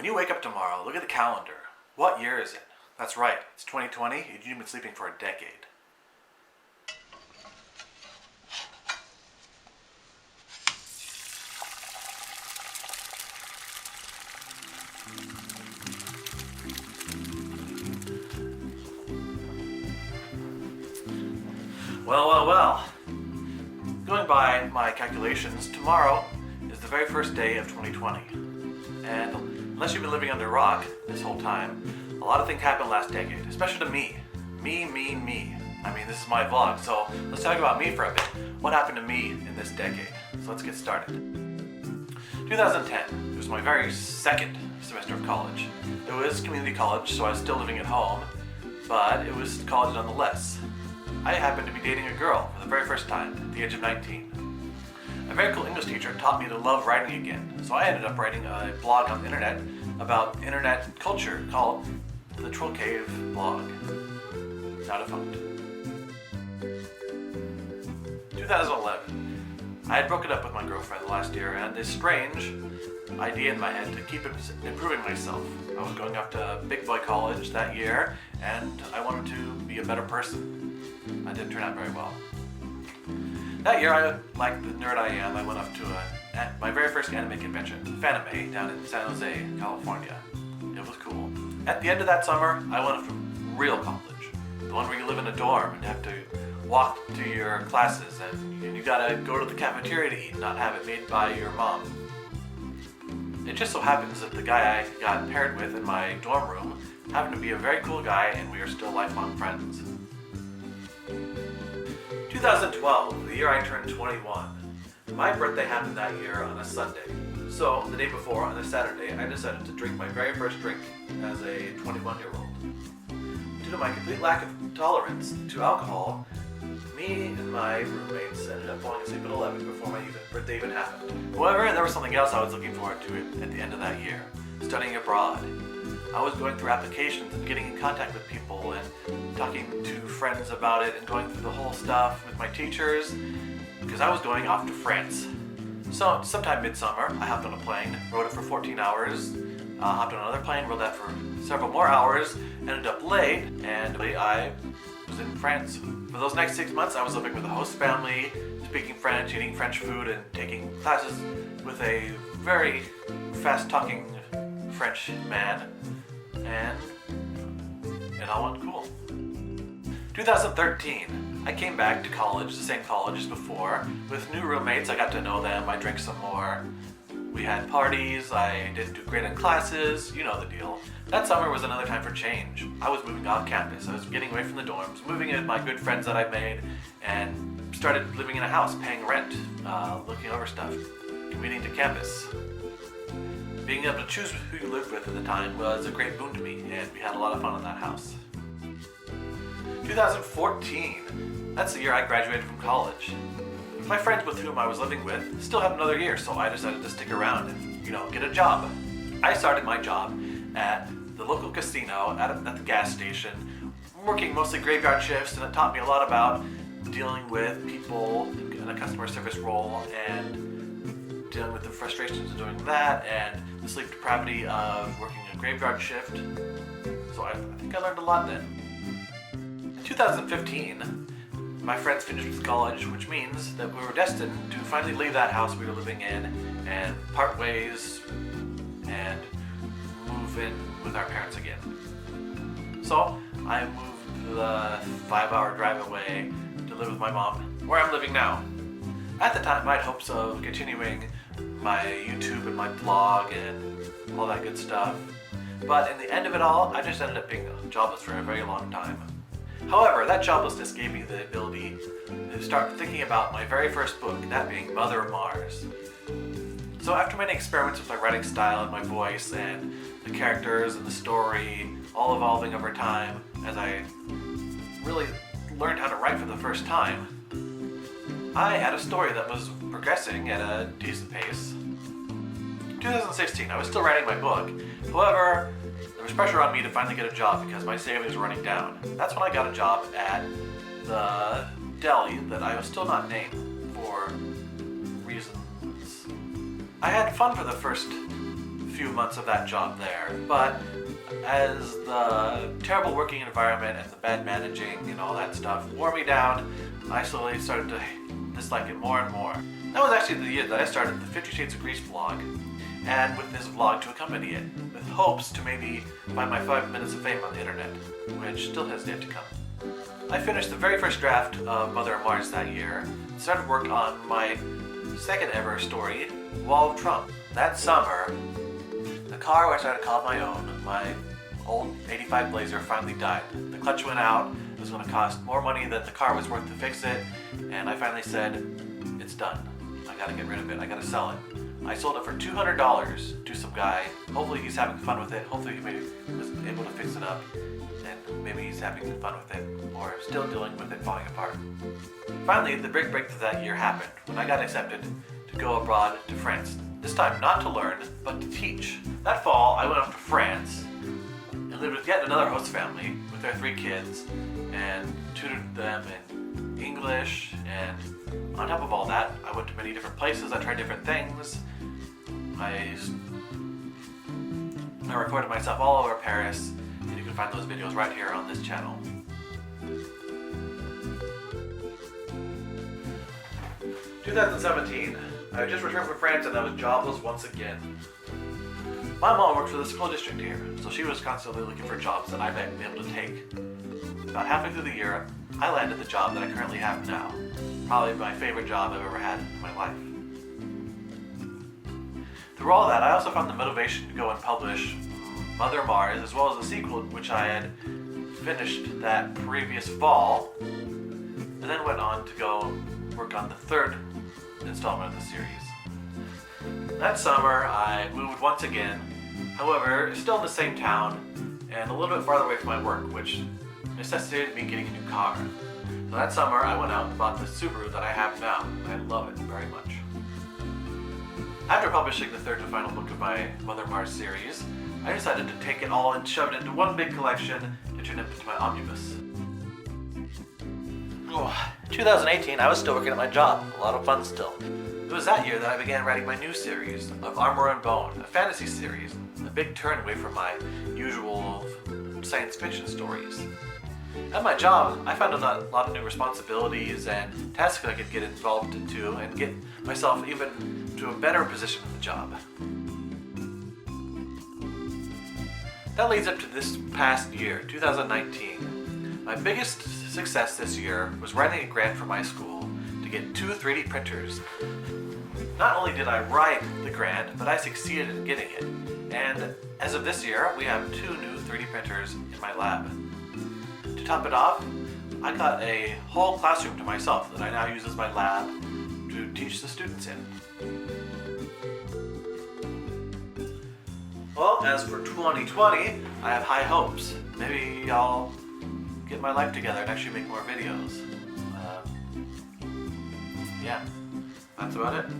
When you wake up tomorrow, look at the calendar. What year is it? That's right, it's 2020. You've been sleeping for a decade. Well. Going by my calculations, tomorrow is the very first day of 2020. And unless you've been living under a rock this whole time, a lot of things happened last decade, especially to me. Me. I mean, this is my vlog, so let's talk about me for a bit. What happened to me in this decade? So let's get started. 2010, it was my very second semester of college. It was community college, so I was still living at home, but it was college nonetheless. I happened to be dating a girl for the very first time at the age of 19. A very cool English teacher taught me to love writing again, so I ended up writing a blog on the internet about internet culture called the Troll Cave blog. Now defunct. 2011. I had broken up with my girlfriend last year, and this strange idea in my head to keep improving myself. I was going off to big boy college that year, and I wanted to be a better person. I didn't turn out very well. That year, like the nerd I am, I went off to my very first anime convention, Fanime, down in San Jose, California. It was cool. At the end of that summer, I went off to real college. The one where you live in a dorm and have to walk to your classes and you gotta go to the cafeteria to eat, not have it made by your mom. It just so happens that the guy I got paired with in my dorm room happened to be a very cool guy, and we are still lifelong friends. 2012, the year I turned 21. My birthday happened that year on a Sunday. So, the day before, on a Saturday, I decided to drink my very first drink as a 21-year-old. Due to my complete lack of tolerance to alcohol, me and my roommates ended up falling asleep at 11 before my birthday even happened. However, there was something else I was looking forward to at the end of that year: studying abroad. I was going through applications and getting in contact with people and talking to friends about it and going through the whole stuff with my teachers, because I was going off to France. So sometime midsummer, I hopped on a plane, rode it for 14 hours, hopped on another plane, rode that for several more hours, ended up late, and I was in France. For those next 6 months, I was living with a host family, speaking French, eating French food, and taking classes with a very fast-talking French man, and it all went cool. 2013, I came back to college, the same college as before, with new roommates. I got to know them, I drank some more, we had parties, I didn't do great in classes, you know the deal. That summer was another time for change. I was moving off campus, I was getting away from the dorms, moving in with my good friends that I made, and started living in a house, paying rent, looking over stuff, commuting to campus. Being able to choose who you lived with at the time was a great boon to me, and we had a lot of fun in that house. 2014, that's the year I graduated from college. My friends with whom I was living with still had another year, so I decided to stick around and, get a job. I started my job at the local casino at the gas station, working mostly graveyard shifts, and it taught me a lot about dealing with people in a customer service role and dealing with the frustrations of doing that and the sleep depravity of working a graveyard shift. So I think I learned a lot then. In 2015, my friends finished with college, which means that we were destined to finally leave that house we were living in and part ways and move in with our parents again. So I moved the 5-hour drive away to live with my mom, where I'm living now. At the time, I had hopes of continuing my YouTube and my blog and all that good stuff. But in the end of it all, I just ended up being jobless for a very long time. However, that joblessness gave me the ability to start thinking about my very first book, that being Mother of Mars. So after many experiments with my writing style and my voice and the characters and the story, all evolving over time, as I really learned how to write for the first time, I had a story that was progressing at a decent pace. 2016, I was still writing my book. However, there was pressure on me to finally get a job because my savings were running down. That's when I got a job at the deli that I was still not named for reasons. I had fun for the first few months of that job there, but as the terrible working environment and the bad managing and all that stuff wore me down, I slowly started to dislike it more and more. That was actually the year that I started the 50 Shades of Grease vlog, and with this vlog to accompany it, with hopes to maybe find my 5 minutes of fame on the internet, which still has yet to come. I finished the very first draft of Mother of Mars that year, and started work on my second ever story, Wall of Trump. That summer, the car which I had called my own, my old 85 Blazer, finally died. The clutch went out, it was going to cost more money than the car was worth to fix it, and I finally said, it's done. I gotta get rid of it, I gotta sell it. I sold it for $200 to some guy. Hopefully he's having fun with it, hopefully he maybe was able to fix it up, and maybe he's having fun with it, or still dealing with it falling apart. Finally, the big breakthrough that year happened when I got accepted to go abroad to France. This time not to learn, but to teach. That fall, I went off to France and lived with yet another host family with their 3 kids and tutored them in English, and on top of all that, I went to many different places, I tried different things. I recorded myself all over Paris, and you can find those videos right here on this channel. In 2017, I had just returned from France and I was jobless once again. My mom worked for the school district here, so she was constantly looking for jobs that I might be able to take. About halfway through the year, I landed the job that I currently have now. Probably my favorite job I've ever had in my life. Through all that, I also found the motivation to go and publish Mother Mars, as well as the sequel, which I had finished that previous fall, and then went on to go work on the 3rd installment of the series. That summer, I moved once again, however, still in the same town, and a little bit farther away from my work, which necessitated me getting a new car. So that summer, I went out and bought the Subaru that I have now, and I love it very much. After publishing the 3rd and final book of my Mother Mars series, I decided to take it all and shove it into one big collection and turn it into my omnibus. In 2018, I was still working at my job, a lot of fun still. It was that year that I began writing my new series of Armor and Bone, a fantasy series, a big turn away from my usual science fiction stories. At my job, I found a lot of new responsibilities and tasks I could get involved into and get myself even to a better position in the job. That leads up to this past year, 2019. My biggest success this year was writing a grant for my school to get 2 3D printers. Not only did I write the grant, but I succeeded in getting it. And as of this year, we have 2 new 3D printers in my lab. To top it off, I got a whole classroom to myself that I now use as my lab to teach the students in. Well, as for 2020, I have high hopes. Maybe I'll get my life together and actually make more videos. Yeah, that's about it.